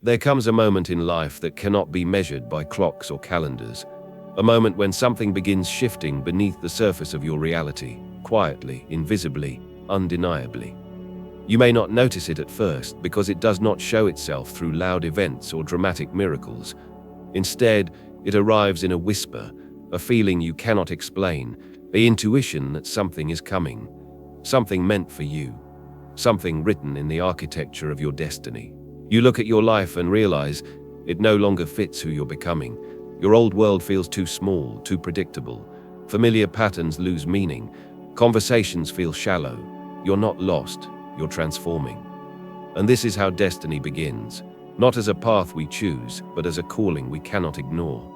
There comes a moment in life that cannot be measured by clocks or calendars. A moment when something begins shifting beneath the surface of your reality, quietly, invisibly, undeniably. You may not notice it at first because it does not show itself through loud events or dramatic miracles. Instead, it arrives in a whisper, a feeling you cannot explain, an intuition that something is coming, something meant for you, something written in the architecture of your destiny. You look at your life and realize it no longer fits who you're becoming. Your old world feels too small, too predictable. Familiar patterns lose meaning. Conversations feel shallow. You're not lost, you're transforming. And this is how destiny begins, not as a path we choose, but as a calling we cannot ignore.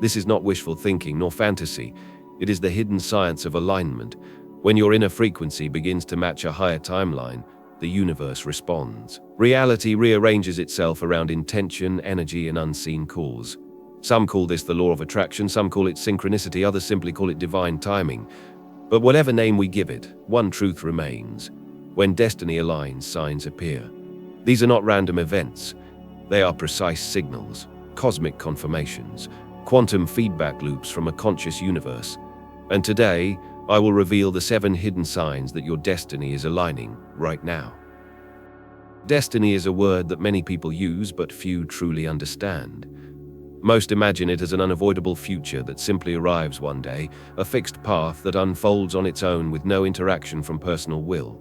This is not wishful thinking nor fantasy. It is the hidden science of alignment. When your inner frequency begins to match a higher timeline, the universe responds. Reality rearranges itself around intention, energy, and unseen cause. Some call this the law of attraction, some call it synchronicity, others simply call it divine timing. But whatever name we give it, one truth remains. When destiny aligns, signs appear. These are not random events. They are precise signals, cosmic confirmations, quantum feedback loops from a conscious universe. And today, I will reveal the 7 hidden signs that your destiny is aligning right now. Destiny is a word that many people use, but few truly understand. Most imagine it as an unavoidable future that simply arrives one day, a fixed path that unfolds on its own with no interaction from personal will.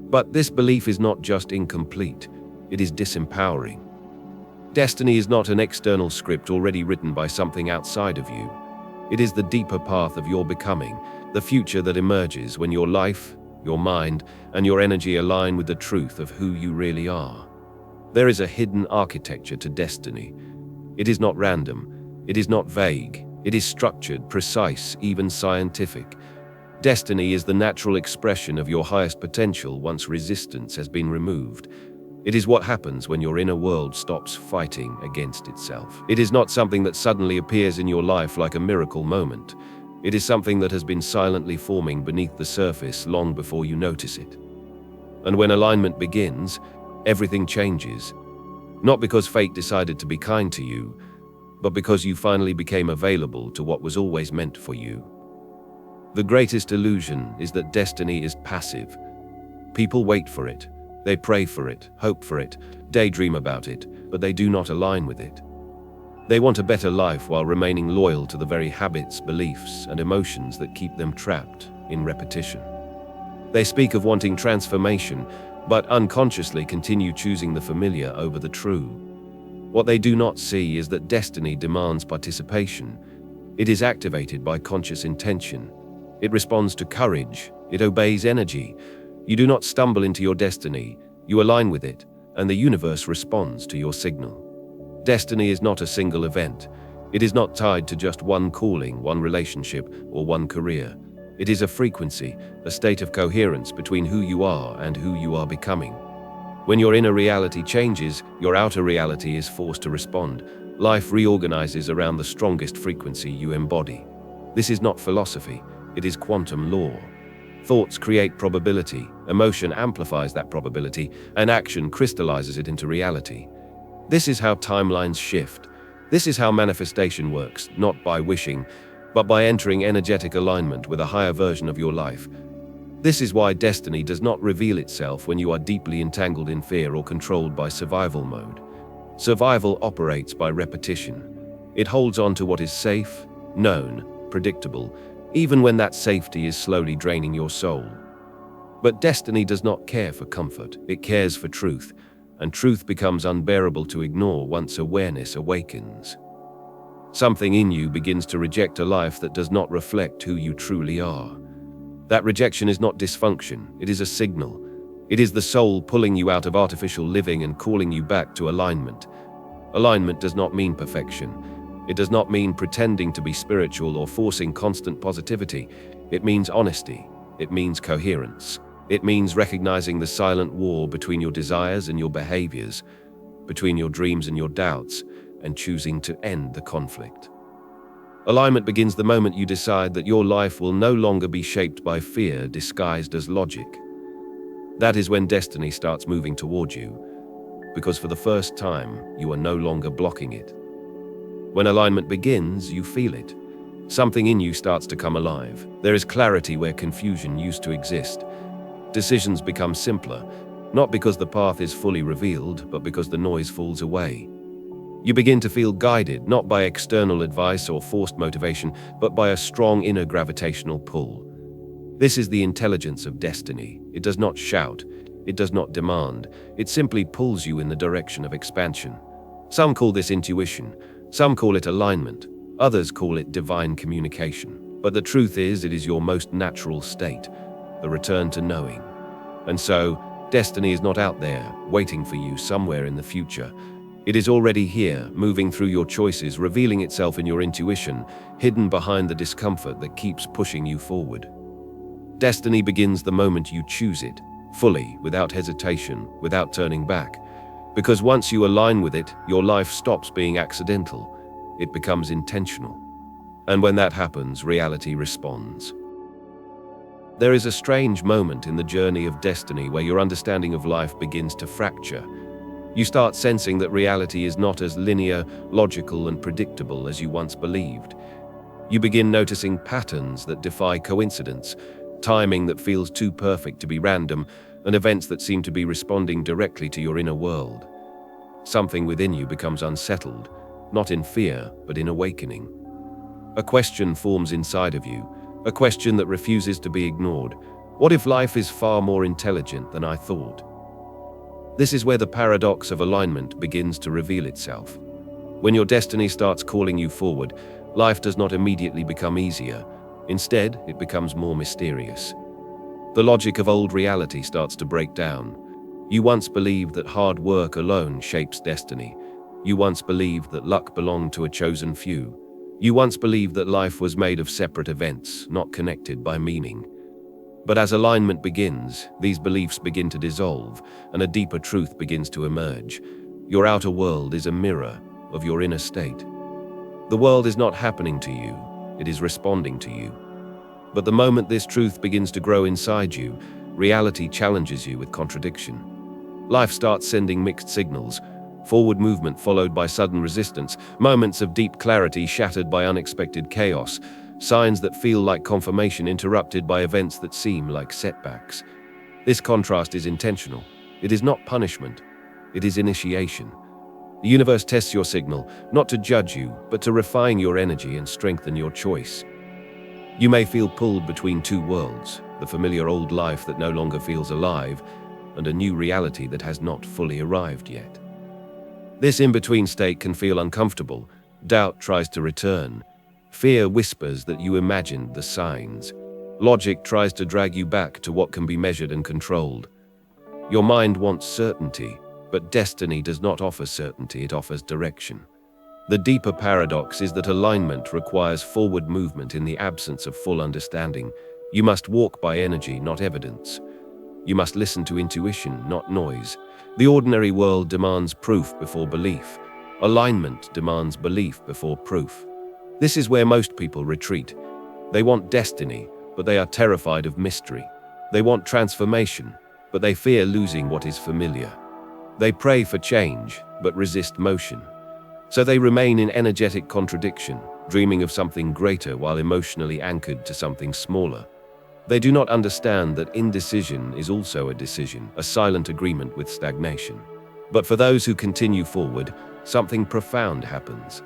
But this belief is not just incomplete, it is disempowering. Destiny is not an external script already written by something outside of you. It is the deeper path of your becoming, the future that emerges when your life, your mind, and your energy align with the truth of who you really are. There is a hidden architecture to destiny. It is not random, it is not vague, it is structured, precise, even scientific. Destiny is the natural expression of your highest potential once resistance has been removed. It is what happens when your inner world stops fighting against itself. It is not something that suddenly appears in your life like a miracle moment. It is something that has been silently forming beneath the surface long before you notice it. And when alignment begins, everything changes. Not because fate decided to be kind to you, but because you finally became available to what was always meant for you. The greatest illusion is that destiny is passive. People wait for it. They pray for it, hope for it, daydream about it, but they do not align with it. They want a better life while remaining loyal to the very habits, beliefs, and emotions that keep them trapped in repetition. They speak of wanting transformation, but unconsciously continue choosing the familiar over the true. What they do not see is that destiny demands participation. It is activated by conscious intention. It responds to courage. It obeys energy. You do not stumble into your destiny. You align with it, and the universe responds to your signal. Destiny is not a single event. It is not tied to just one calling, one relationship, or one career. It is a frequency, a state of coherence between who you are and who you are becoming. When your inner reality changes, your outer reality is forced to respond. Life reorganizes around the strongest frequency you embody. This is not philosophy, it is quantum law. Thoughts create probability, emotion amplifies that probability, and action crystallizes it into reality. This is how timelines shift. This is how manifestation works, not by wishing, but by entering energetic alignment with a higher version of your life. This is why destiny does not reveal itself when you are deeply entangled in fear or controlled by survival mode. Survival operates by repetition. It holds on to what is safe, known, predictable, even when that safety is slowly draining your soul. But destiny does not care for comfort, it cares for truth, and truth becomes unbearable to ignore once awareness awakens. Something in you begins to reject a life that does not reflect who you truly are. That rejection is not dysfunction, it is a signal. It is the soul pulling you out of artificial living and calling you back to alignment. Alignment does not mean perfection. It does not mean pretending to be spiritual or forcing constant positivity. It means honesty. It means coherence. It means recognizing the silent war between your desires and your behaviors, between your dreams and your doubts, and choosing to end the conflict. Alignment begins the moment you decide that your life will no longer be shaped by fear disguised as logic. That is when destiny starts moving toward you. because for the first time, you are no longer blocking it. When alignment begins, you feel it. Something in you starts to come alive. There is clarity where confusion used to exist. Decisions become simpler, not because the path is fully revealed, but because the noise falls away. You begin to feel guided, not by external advice or forced motivation, but by a strong inner gravitational pull. This is the intelligence of destiny. It does not shout. It does not demand. It simply pulls you in the direction of expansion. Some call this intuition. Some call it alignment. Others call it divine communication. But the truth is, it is your most natural state, the return to knowing. And so, destiny is not out there, waiting for you somewhere in the future. It is already here, moving through your choices, revealing itself in your intuition, hidden behind the discomfort that keeps pushing you forward. Destiny begins the moment you choose it, fully, without hesitation, without turning back. Because once you align with it, your life stops being accidental. It becomes intentional. And when that happens, reality responds. There is a strange moment in the journey of destiny where your understanding of life begins to fracture. You start sensing that reality is not as linear, logical, and predictable as you once believed. You begin noticing patterns that defy coincidence, timing that feels too perfect to be random, and events that seem to be responding directly to your inner world. Something within you becomes unsettled, not in fear, but in awakening. A question forms inside of you, a question that refuses to be ignored. What if life is far more intelligent than I thought? This is where the paradox of alignment begins to reveal itself. When your destiny starts calling you forward, life does not immediately become easier. Instead, it becomes more mysterious. The logic of old reality starts to break down. You once believed that hard work alone shapes destiny. You once believed that luck belonged to a chosen few. You once believed that life was made of separate events, not connected by meaning. But as alignment begins, these beliefs begin to dissolve, and a deeper truth begins to emerge. Your outer world is a mirror of your inner state. The world is not happening to you, it is responding to you. But the moment this truth begins to grow inside you, reality challenges you with contradiction. Life starts sending mixed signals, forward movement followed by sudden resistance, moments of deep clarity shattered by unexpected chaos, signs that feel like confirmation interrupted by events that seem like setbacks. This contrast is intentional. It is not punishment. It is initiation. The universe tests your signal, not to judge you, but to refine your energy and strengthen your choice. You may feel pulled between two worlds, the familiar old life that no longer feels alive, and a new reality that has not fully arrived yet. This in-between state can feel uncomfortable. Doubt tries to return. Fear whispers that you imagined the signs. Logic tries to drag you back to what can be measured and controlled. Your mind wants certainty, but destiny does not offer certainty, it offers direction. The deeper paradox is that alignment requires forward movement in the absence of full understanding. You must walk by energy, not evidence. You must listen to intuition, not noise. The ordinary world demands proof before belief. Alignment demands belief before proof. This is where most people retreat. They want destiny, but they are terrified of mystery. They want transformation, but they fear losing what is familiar. They pray for change, but resist motion. So they remain in energetic contradiction, dreaming of something greater while emotionally anchored to something smaller. They do not understand that indecision is also a decision, a silent agreement with stagnation. But for those who continue forward, something profound happens.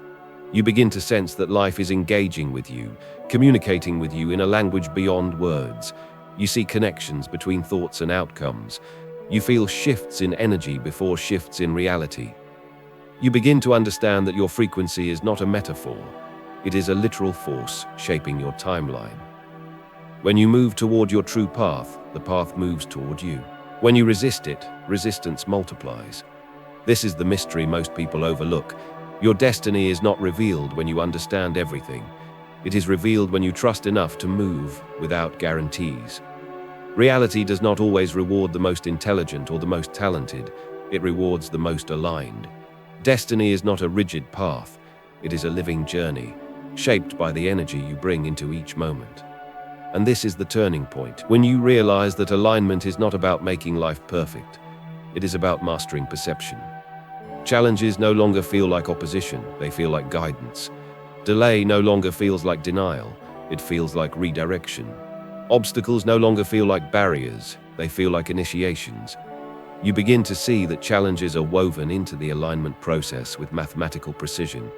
You begin to sense that life is engaging with you, communicating with you in a language beyond words. You see connections between thoughts and outcomes. You feel shifts in energy before shifts in reality. You begin to understand that your frequency is not a metaphor. It is a literal force shaping your timeline. When you move toward your true path, the path moves toward you. When you resist it, resistance multiplies. This is the mystery most people overlook. Your destiny is not revealed when you understand everything. It is revealed when you trust enough to move without guarantees. Reality does not always reward the most intelligent or the most talented. It rewards the most aligned. Destiny is not a rigid path. It is a living journey, shaped by the energy you bring into each moment. And this is the turning point, when you realize that alignment is not about making life perfect. It is about mastering perception. Challenges no longer feel like opposition, they feel like guidance. Delay no longer feels like denial, it feels like redirection. Obstacles no longer feel like barriers, they feel like initiations. You begin to see that challenges are woven into the alignment process with mathematical precision.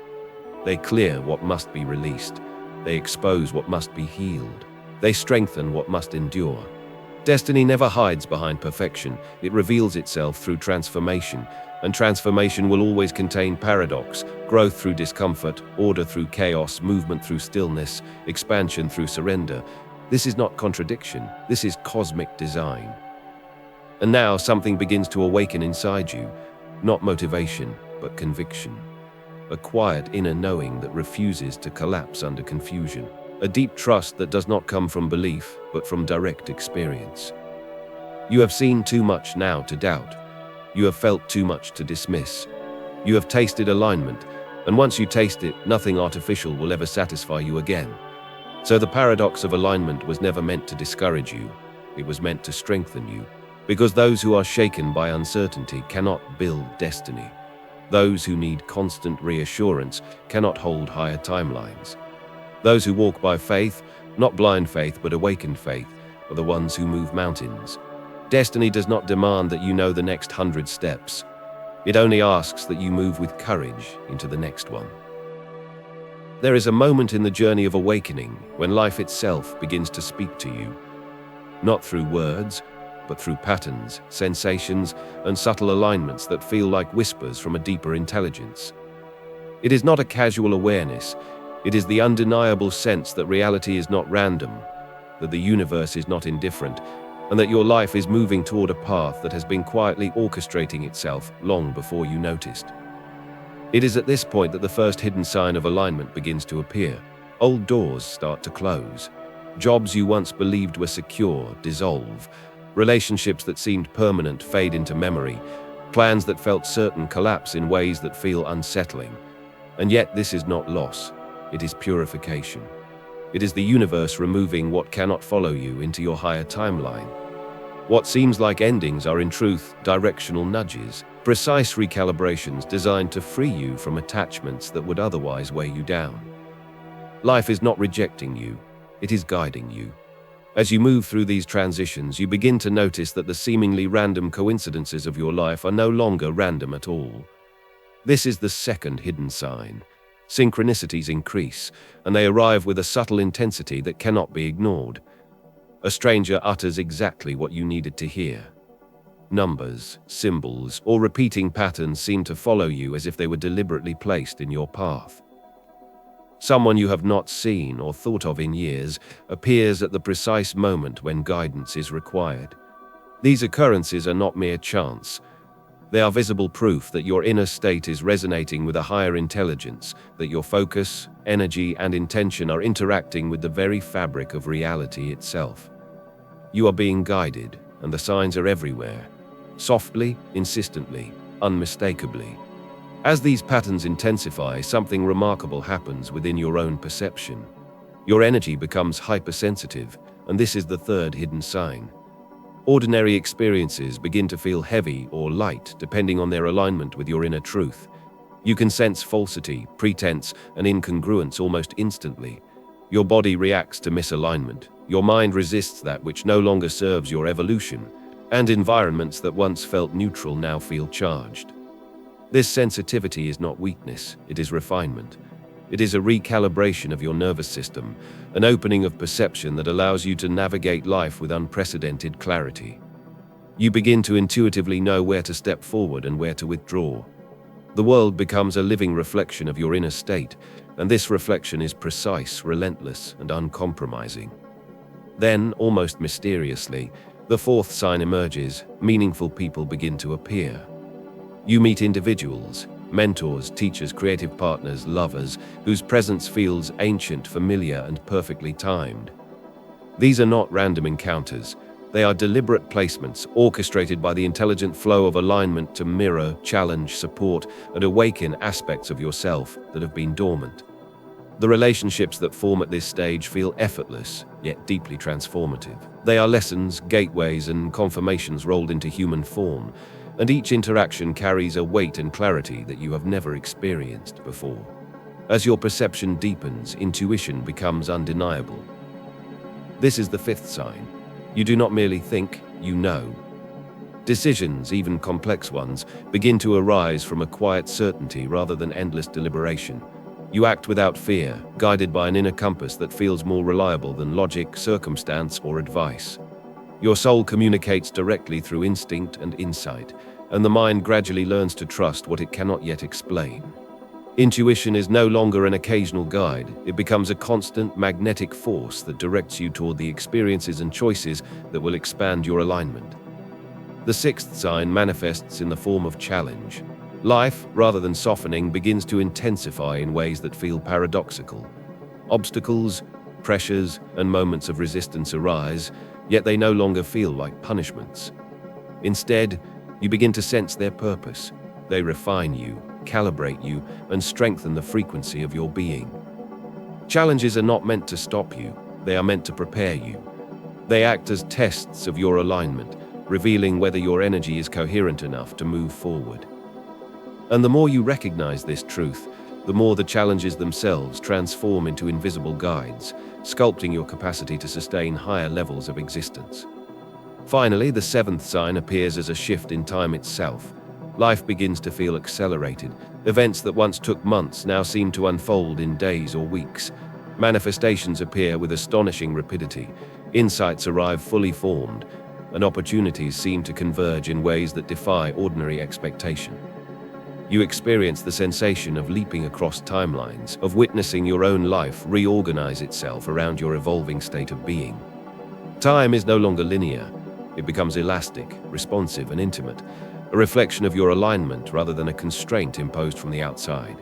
They clear what must be released. They expose what must be healed. They strengthen what must endure. Destiny never hides behind perfection. It reveals itself through transformation, and transformation will always contain paradox, growth through discomfort, order through chaos, movement through stillness, expansion through surrender. This is not contradiction. This is cosmic design. And now something begins to awaken inside you, not motivation, but conviction. A quiet inner knowing that refuses to collapse under confusion. A deep trust that does not come from belief, but from direct experience. You have seen too much now to doubt. You have felt too much to dismiss. You have tasted alignment, and once you taste it, nothing artificial will ever satisfy you again. So the paradox of alignment was never meant to discourage you. It was meant to strengthen you. Because those who are shaken by uncertainty cannot build destiny. Those who need constant reassurance cannot hold higher timelines. Those who walk by faith, not blind faith but awakened faith, are the ones who move mountains. Destiny does not demand that you know the next 100 steps. It only asks that you move with courage into the next one. There is a moment in the journey of awakening when life itself begins to speak to you. Not through words, but through patterns, sensations, and subtle alignments that feel like whispers from a deeper intelligence. It is not a casual awareness. It is the undeniable sense that reality is not random, that the universe is not indifferent, and that your life is moving toward a path that has been quietly orchestrating itself long before you noticed. It is at this point that the first hidden sign of alignment begins to appear. Old doors start to close. Jobs you once believed were secure dissolve. Relationships that seemed permanent fade into memory. Plans that felt certain collapse in ways that feel unsettling. And yet this is not loss. It is purification. It is the universe removing what cannot follow you into your higher timeline. What seems like endings are in truth directional nudges, precise recalibrations designed to free you from attachments that would otherwise weigh you down. Life is not rejecting you, it is guiding you. As you move through these transitions, you begin to notice that the seemingly random coincidences of your life are no longer random at all. This is the second hidden sign. Synchronicities increase, and they arrive with a subtle intensity that cannot be ignored. A stranger utters exactly what you needed to hear. Numbers, symbols, or repeating patterns seem to follow you as if they were deliberately placed in your path. Someone you have not seen or thought of in years appears at the precise moment when guidance is required. These occurrences are not mere chance. They are visible proof that your inner state is resonating with a higher intelligence, that your focus, energy, and intention are interacting with the very fabric of reality itself. You are being guided, and the signs are everywhere. Softly, insistently, unmistakably. As these patterns intensify, something remarkable happens within your own perception. Your energy becomes hypersensitive, and this is the third hidden sign. Ordinary experiences begin to feel heavy or light depending on their alignment with your inner truth. You can sense falsity, pretense, and incongruence almost instantly. Your body reacts to misalignment. Your mind resists that which no longer serves your evolution, and environments that once felt neutral now feel charged. This sensitivity is not weakness, it is refinement. It is a recalibration of your nervous system, an opening of perception that allows you to navigate life with unprecedented clarity. You begin to intuitively know where to step forward and where to withdraw. The world becomes a living reflection of your inner state, and this reflection is precise, relentless, and uncompromising. Then, almost mysteriously, the fourth sign emerges. Meaningful people begin to appear. You meet individuals, mentors, teachers, creative partners, lovers, whose presence feels ancient, familiar, and perfectly timed. These are not random encounters. They are deliberate placements orchestrated by the intelligent flow of alignment to mirror, challenge, support, and awaken aspects of yourself that have been dormant. The relationships that form at this stage feel effortless, yet deeply transformative. They are lessons, gateways, and confirmations rolled into human form, and each interaction carries a weight and clarity that you have never experienced before. As your perception deepens, intuition becomes undeniable. This is the fifth sign. You do not merely think, you know. Decisions, even complex ones, begin to arise from a quiet certainty rather than endless deliberation. You act without fear, guided by an inner compass that feels more reliable than logic, circumstance, or advice. Your soul communicates directly through instinct and insight, and the mind gradually learns to trust what it cannot yet explain. Intuition is no longer an occasional guide. It becomes a constant magnetic force that directs you toward the experiences and choices that will expand your alignment. The sixth sign manifests in the form of challenge. Life, rather than softening, begins to intensify in ways that feel paradoxical. Obstacles, pressures, and moments of resistance arise, yet they no longer feel like punishments. Instead, you begin to sense their purpose. They refine you, calibrate you, and strengthen the frequency of your being. Challenges are not meant to stop you, they are meant to prepare you. They act as tests of your alignment, revealing whether your energy is coherent enough to move forward. And the more you recognize this truth, the more the challenges themselves transform into invisible guides, sculpting your capacity to sustain higher levels of existence. Finally, the seventh sign appears as a shift in time itself. Life begins to feel accelerated. Events that once took months now seem to unfold in days or weeks. Manifestations appear with astonishing rapidity. Insights arrive fully formed, and opportunities seem to converge in ways that defy ordinary expectation. You experience the sensation of leaping across timelines, of witnessing your own life reorganize itself around your evolving state of being. Time is no longer linear. It becomes elastic, responsive, and intimate, a reflection of your alignment rather than a constraint imposed from the outside.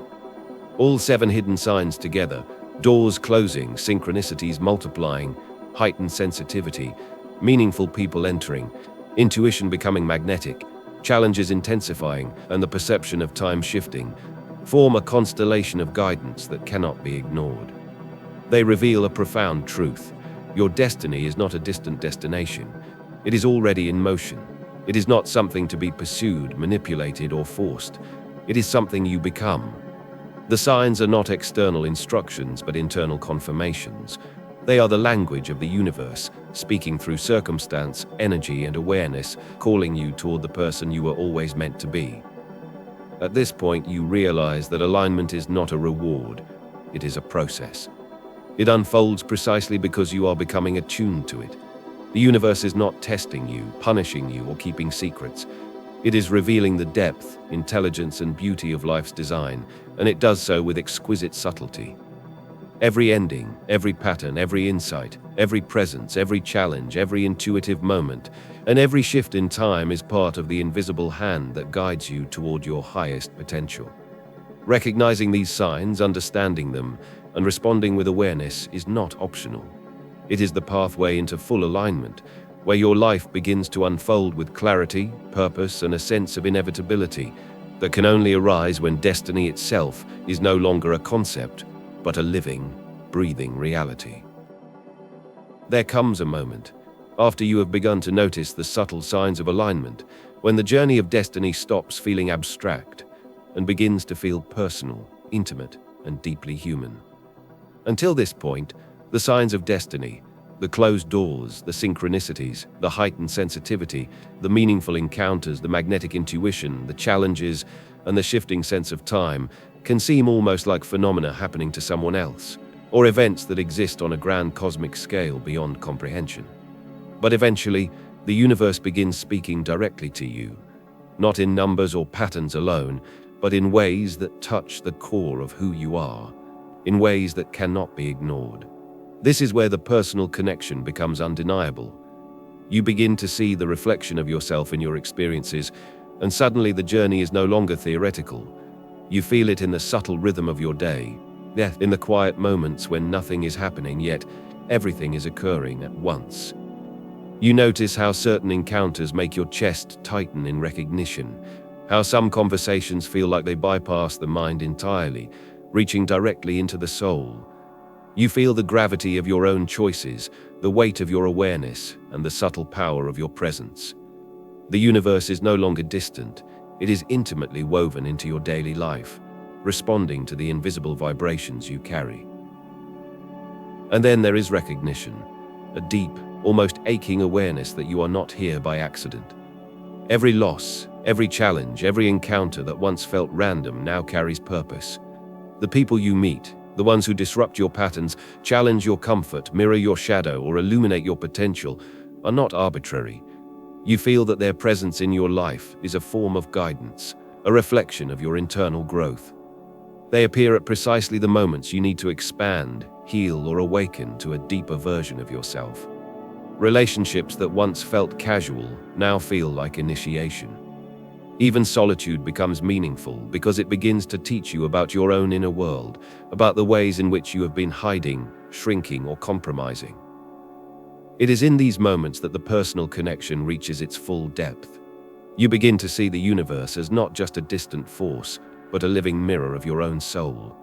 All seven hidden signs together, doors closing, synchronicities multiplying, heightened sensitivity, meaningful people entering, intuition becoming magnetic, challenges intensifying, and the perception of time shifting, form a constellation of guidance that cannot be ignored. They reveal a profound truth. Your destiny is not a distant destination. It is already in motion. It is not something to be pursued, manipulated, or forced. It is something you become. The signs are not external instructions, but internal confirmations. They are the language of the universe, speaking through circumstance, energy, and awareness, calling you toward the person you were always meant to be. At this point, you realize that alignment is not a reward, it is a process. It unfolds precisely because you are becoming attuned to it. The universe is not testing you, punishing you, or keeping secrets. It is revealing the depth, intelligence, and beauty of life's design, and it does so with exquisite subtlety. Every ending, every pattern, every insight, every presence, every challenge, every intuitive moment, and every shift in time is part of the invisible hand that guides you toward your highest potential. Recognizing these signs, understanding them, and responding with awareness is not optional. It is the pathway into full alignment, where your life begins to unfold with clarity, purpose, and a sense of inevitability that can only arise when destiny itself is no longer a concept, but a living, breathing reality. There comes a moment, after you have begun to notice the subtle signs of alignment, when the journey of destiny stops feeling abstract and begins to feel personal, intimate, and deeply human. Until this point, the signs of destiny, the closed doors, the synchronicities, the heightened sensitivity, the meaningful encounters, the magnetic intuition, the challenges, and the shifting sense of time can seem almost like phenomena happening to someone else, or events that exist on a grand cosmic scale beyond comprehension. But eventually, the universe begins speaking directly to you, not in numbers or patterns alone, but in ways that touch the core of who you are, in ways that cannot be ignored. This is where the personal connection becomes undeniable. You begin to see the reflection of yourself in your experiences, and suddenly the journey is no longer theoretical. You feel it in the subtle rhythm of your day, in the quiet moments when nothing is happening, yet everything is occurring at once. You notice how certain encounters make your chest tighten in recognition, how some conversations feel like they bypass the mind entirely, reaching directly into the soul. You feel the gravity of your own choices, the weight of your awareness, and the subtle power of your presence. The universe is no longer distant, it is intimately woven into your daily life, responding to the invisible vibrations you carry. And then there is recognition, a deep, almost aching awareness that you are not here by accident. Every loss, every challenge, every encounter that once felt random now carries purpose. The people you meet, the ones who disrupt your patterns, challenge your comfort, mirror your shadow, or illuminate your potential, are not arbitrary. You feel that their presence in your life is a form of guidance, a reflection of your internal growth. They appear at precisely the moments you need to expand, heal, or awaken to a deeper version of yourself. Relationships that once felt casual now feel like initiation. Even solitude becomes meaningful because it begins to teach you about your own inner world, about the ways in which you have been hiding, shrinking, or compromising. It is in these moments that the personal connection reaches its full depth. You begin to see the universe as not just a distant force, but a living mirror of your own soul.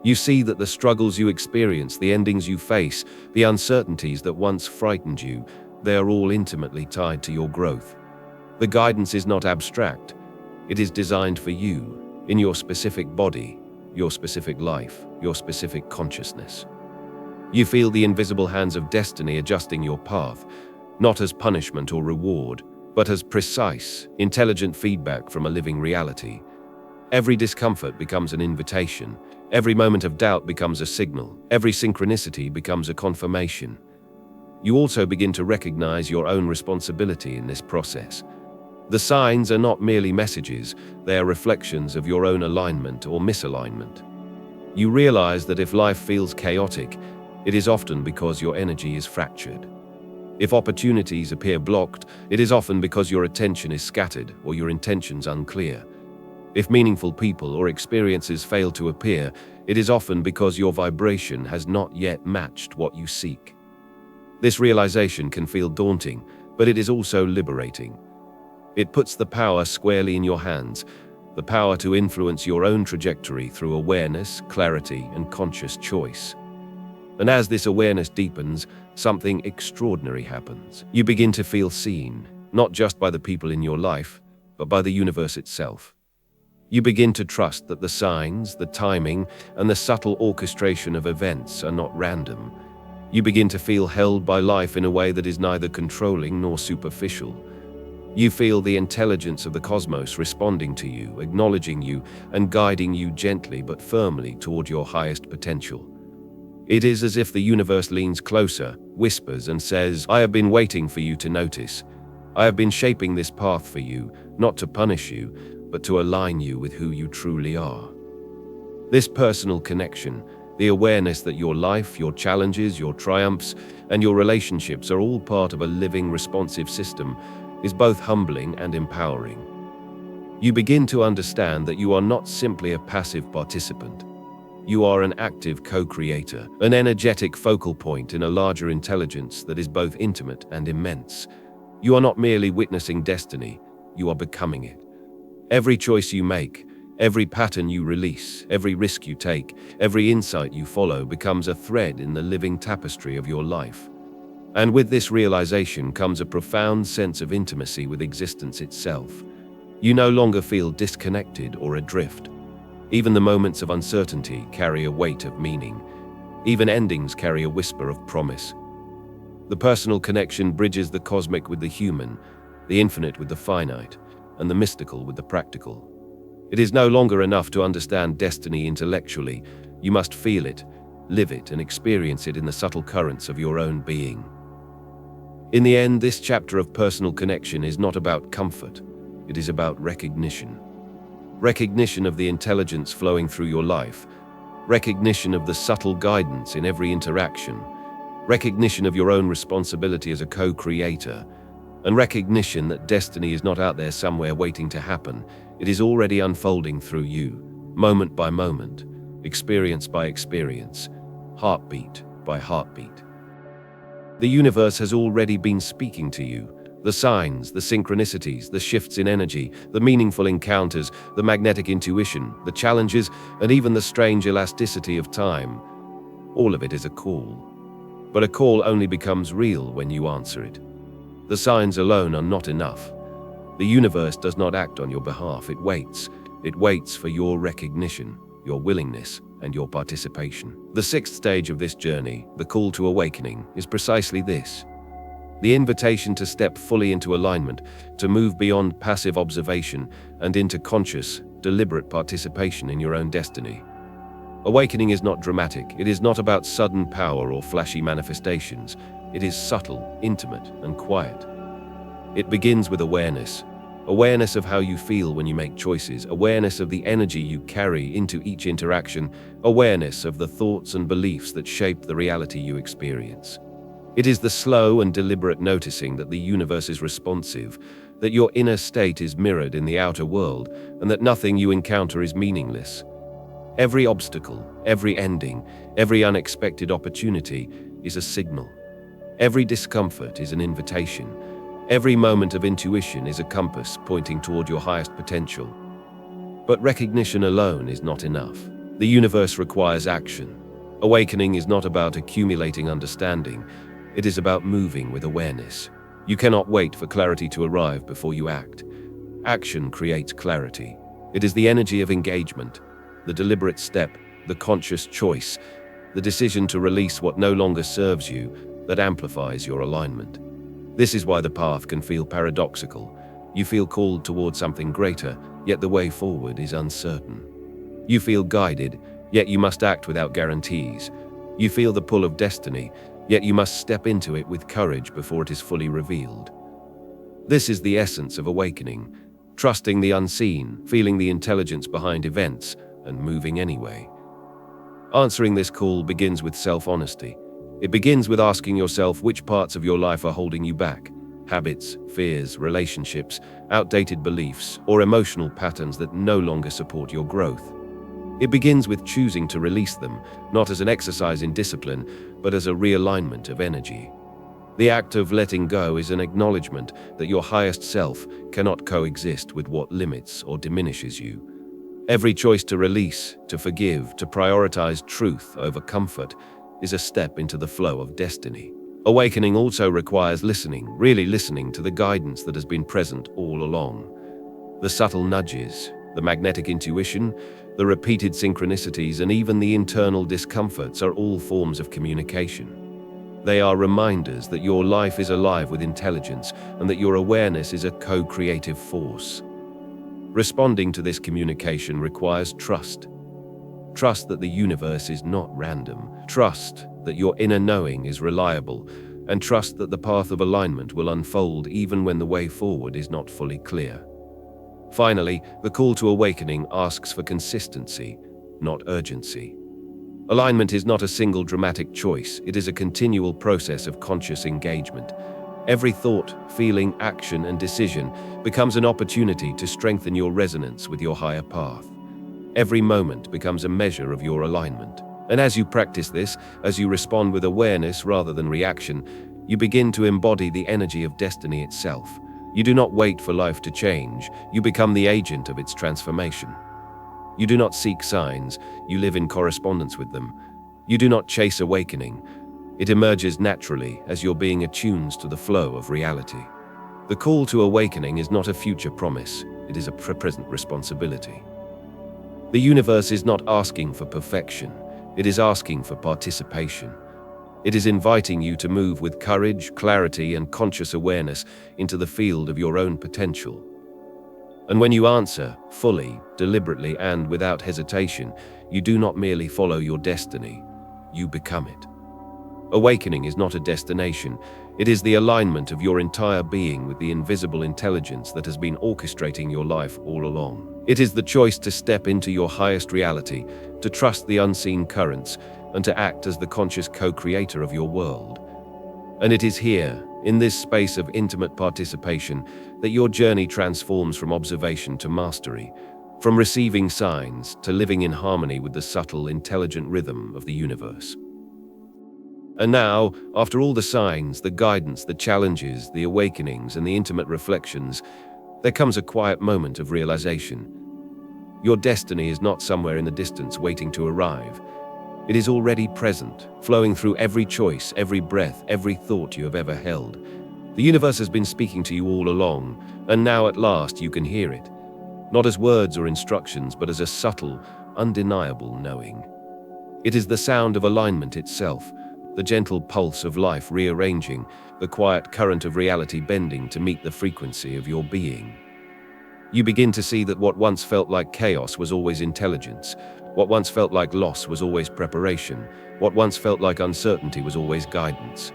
You see that the struggles you experience, the endings you face, the uncertainties that once frightened you, they are all intimately tied to your growth. The guidance is not abstract. It is designed for you, in your specific body, your specific life, your specific consciousness. You feel the invisible hands of destiny adjusting your path, not as punishment or reward, but as precise, intelligent feedback from a living reality. Every discomfort becomes an invitation. Every moment of doubt becomes a signal. Every synchronicity becomes a confirmation. You also begin to recognize your own responsibility in this process. The signs are not merely messages, they are reflections of your own alignment or misalignment. You realize that if life feels chaotic, it is often because your energy is fractured. If opportunities appear blocked, it is often because your attention is scattered or your intentions unclear. If meaningful people or experiences fail to appear, it is often because your vibration has not yet matched what you seek. This realization can feel daunting, but it is also liberating. It puts the power squarely in your hands, the power to influence your own trajectory through awareness, clarity, and conscious choice. And as this awareness deepens, something extraordinary happens. You begin to feel seen, not just by the people in your life, but by the universe itself. You begin to trust that the signs, the timing, and the subtle orchestration of events are not random. You begin to feel held by life in a way that is neither controlling nor superficial. You feel the intelligence of the cosmos responding to you, acknowledging you, and guiding you gently but firmly toward your highest potential. It is as if the universe leans closer, whispers, and says, "I have been waiting for you to notice. I have been shaping this path for you, not to punish you, but to align you with who you truly are." This personal connection, the awareness that your life, your challenges, your triumphs, and your relationships are all part of a living, responsive system, is both humbling and empowering. You begin to understand that you are not simply a passive participant. You are an active co-creator, an energetic focal point in a larger intelligence that is both intimate and immense. You are not merely witnessing destiny, you are becoming it. Every choice you make, every pattern you release, every risk you take, every insight you follow becomes a thread in the living tapestry of your life. And with this realization comes a profound sense of intimacy with existence itself. You no longer feel disconnected or adrift. Even the moments of uncertainty carry a weight of meaning. Even endings carry a whisper of promise. The personal connection bridges the cosmic with the human, the infinite with the finite, and the mystical with the practical. It is no longer enough to understand destiny intellectually. You must feel it, live it, and experience it in the subtle currents of your own being. In the end, this chapter of personal connection is not about comfort. It is about recognition. Recognition of the intelligence flowing through your life. Recognition of the subtle guidance in every interaction. Recognition of your own responsibility as a co-creator. And recognition that destiny is not out there somewhere waiting to happen. It is already unfolding through you, moment by moment, experience by experience, heartbeat by heartbeat. The universe has already been speaking to you. The signs, the synchronicities, the shifts in energy, the meaningful encounters, the magnetic intuition, the challenges, and even the strange elasticity of time. All of it is a call. But a call only becomes real when you answer it. The signs alone are not enough. The universe does not act on your behalf, it waits. It waits for your recognition, your willingness, and your participation. The sixth stage of this journey, the call to awakening, is precisely this. The invitation to step fully into alignment, to move beyond passive observation and into conscious, deliberate participation in your own destiny. Awakening is not dramatic. It is not about sudden power or flashy manifestations. It is subtle, intimate, and quiet. It begins with awareness. Awareness of how you feel when you make choices, awareness of the energy you carry into each interaction, awareness of the thoughts and beliefs that shape the reality you experience. It is the slow and deliberate noticing that the universe is responsive, that your inner state is mirrored in the outer world, and that nothing you encounter is meaningless. Every obstacle, every ending, every unexpected opportunity is a signal. Every discomfort is an invitation. Every moment of intuition is a compass pointing toward your highest potential. But recognition alone is not enough. The universe requires action. Awakening is not about accumulating understanding. It is about moving with awareness. You cannot wait for clarity to arrive before you act. Action creates clarity. It is the energy of engagement, the deliberate step, the conscious choice, the decision to release what no longer serves you, that amplifies your alignment. This is why the path can feel paradoxical. You feel called toward something greater, yet the way forward is uncertain. You feel guided, yet you must act without guarantees. You feel the pull of destiny, yet you must step into it with courage before it is fully revealed. This is the essence of awakening, trusting the unseen, feeling the intelligence behind events, and moving anyway. Answering this call begins with self-honesty. It begins with asking yourself which parts of your life are holding you back. Habits, fears, relationships, outdated beliefs, or emotional patterns that no longer support your growth. It begins with choosing to release them, not as an exercise in discipline, but as a realignment of energy. The act of letting go is an acknowledgement that your highest self cannot coexist with what limits or diminishes you. Every choice to release, to forgive, to prioritize truth over comfort is a step into the flow of destiny. Awakening also requires listening, really listening to the guidance that has been present all along. The subtle nudges, the magnetic intuition, the repeated synchronicities, and even the internal discomforts are all forms of communication. They are reminders that your life is alive with intelligence and that your awareness is a co-creative force. Responding to this communication requires trust. Trust that the universe is not random. Trust that your inner knowing is reliable. And trust that the path of alignment will unfold even when the way forward is not fully clear. Finally, the call to awakening asks for consistency, not urgency. Alignment is not a single dramatic choice. It is a continual process of conscious engagement. Every thought, feeling, action, and decision becomes an opportunity to strengthen your resonance with your higher path. Every moment becomes a measure of your alignment. And as you practice this, as you respond with awareness rather than reaction, you begin to embody the energy of destiny itself. You do not wait for life to change. You become the agent of its transformation. You do not seek signs. You live in correspondence with them. You do not chase awakening. It emerges naturally as your being attunes to the flow of reality. The call to awakening is not a future promise. It is a present responsibility. The universe is not asking for perfection. It is asking for participation. It is inviting you to move with courage, clarity, and conscious awareness into the field of your own potential. And when you answer, fully, deliberately, and without hesitation, you do not merely follow your destiny, you become it. Awakening is not a destination. It is the alignment of your entire being with the invisible intelligence that has been orchestrating your life all along. It is the choice to step into your highest reality, to trust the unseen currents, and to act as the conscious co-creator of your world. And it is here, in this space of intimate participation, that your journey transforms from observation to mastery, from receiving signs to living in harmony with the subtle, intelligent rhythm of the universe. And now, after all the signs, the guidance, the challenges, the awakenings, and the intimate reflections, there comes a quiet moment of realization. Your destiny is not somewhere in the distance waiting to arrive. It is already present, flowing through every choice, every breath, every thought you have ever held. The universe has been speaking to you all along, and now at last you can hear it. Not as words or instructions, but as a subtle, undeniable knowing. It is the sound of alignment itself, the gentle pulse of life rearranging, the quiet current of reality bending to meet the frequency of your being. You begin to see that what once felt like chaos was always intelligence, what once felt like loss was always preparation, what once felt like uncertainty was always guidance.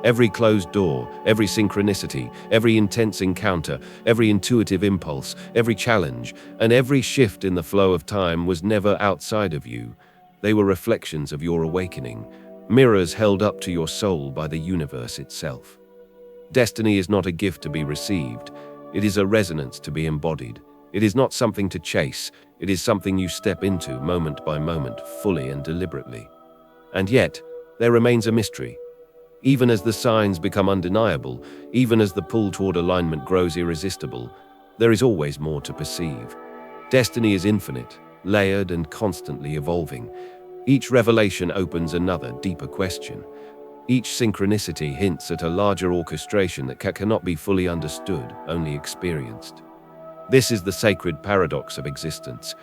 Every closed door, every synchronicity, every intense encounter, every intuitive impulse, every challenge, and every shift in the flow of time was never outside of you. They were reflections of your awakening, mirrors held up to your soul by the universe itself. Destiny is not a gift to be received. It is a resonance to be embodied. It is not something to chase. It is something you step into moment by moment, fully and deliberately. And yet, there remains a mystery. Even as the signs become undeniable, even as the pull toward alignment grows irresistible, there is always more to perceive. Destiny is infinite, layered and constantly evolving. Each revelation opens another, deeper question. Each synchronicity hints at a larger orchestration that cannot be fully understood, only experienced. This is the sacred paradox of existence.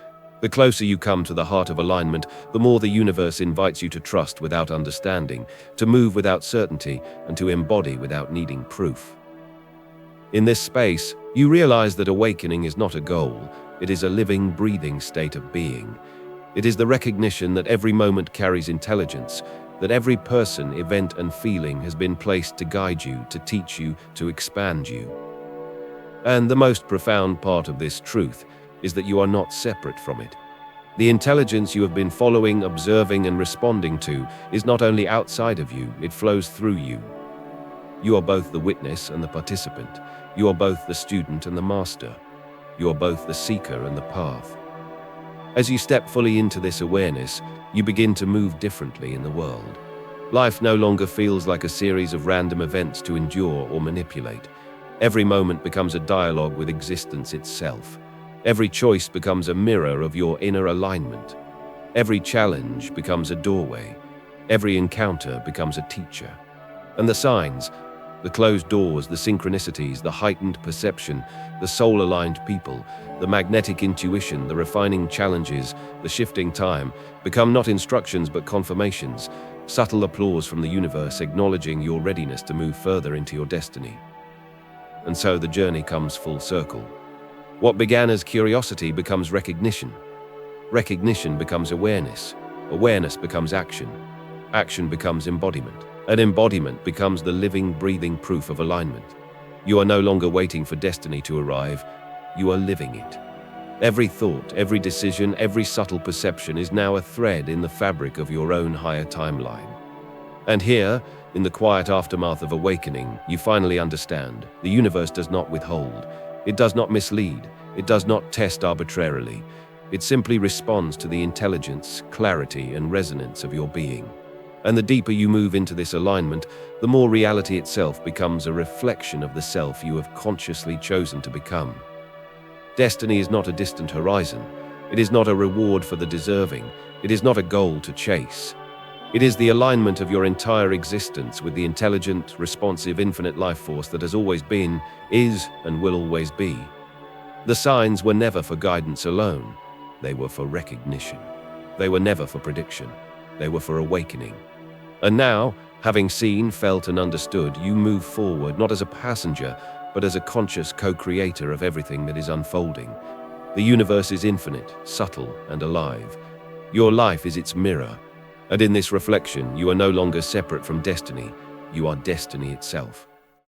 The closer you come to the heart of alignment, the more the universe invites you to trust without understanding, to move without certainty, and to embody without needing proof. In this space, you realize that awakening is not a goal. It is a living, breathing state of being. It is the recognition that every moment carries intelligence, that every person, event, and feeling has been placed to guide you, to teach you, to expand you. And the most profound part of this truth is that you are not separate from it. The intelligence you have been following, observing, and responding to is not only outside of you, it flows through you. You are both the witness and the participant. You are both the student and the master. You are both the seeker and the path. As you step fully into this awareness, you begin to move differently in the world. Life no longer feels like a series of random events to endure or manipulate. Every moment becomes a dialogue with existence itself. Every choice becomes a mirror of your inner alignment. Every challenge becomes a doorway. Every encounter becomes a teacher. And the signs, the closed doors, the synchronicities, the heightened perception, the soul-aligned people, the magnetic intuition, the refining challenges, the shifting time, become not instructions but confirmations, subtle applause from the universe acknowledging your readiness to move further into your destiny. And so the journey comes full circle. What began as curiosity becomes recognition. Recognition becomes awareness. Awareness becomes action. Action becomes embodiment. And embodiment becomes the living, breathing proof of alignment. You are no longer waiting for destiny to arrive. You are living it. Every thought, every decision, every subtle perception is now a thread in the fabric of your own higher timeline. And here, in the quiet aftermath of awakening, you finally understand. The universe does not withhold. It does not mislead. It does not test arbitrarily. It simply responds to the intelligence, clarity, and resonance of your being. And the deeper you move into this alignment, the more reality itself becomes a reflection of the self you have consciously chosen to become. Destiny is not a distant horizon. It is not a reward for the deserving. It is not a goal to chase. It is the alignment of your entire existence with the intelligent, responsive, infinite life force that has always been, is, and will always be. The signs were never for guidance alone. They were for recognition. They were never for prediction. They were for awakening. And now, having seen, felt, and understood, you move forward not as a passenger, but as a conscious co-creator of everything that is unfolding. The universe is infinite, subtle, and alive. Your life is its mirror. And in this reflection, you are no longer separate from destiny. You are destiny itself.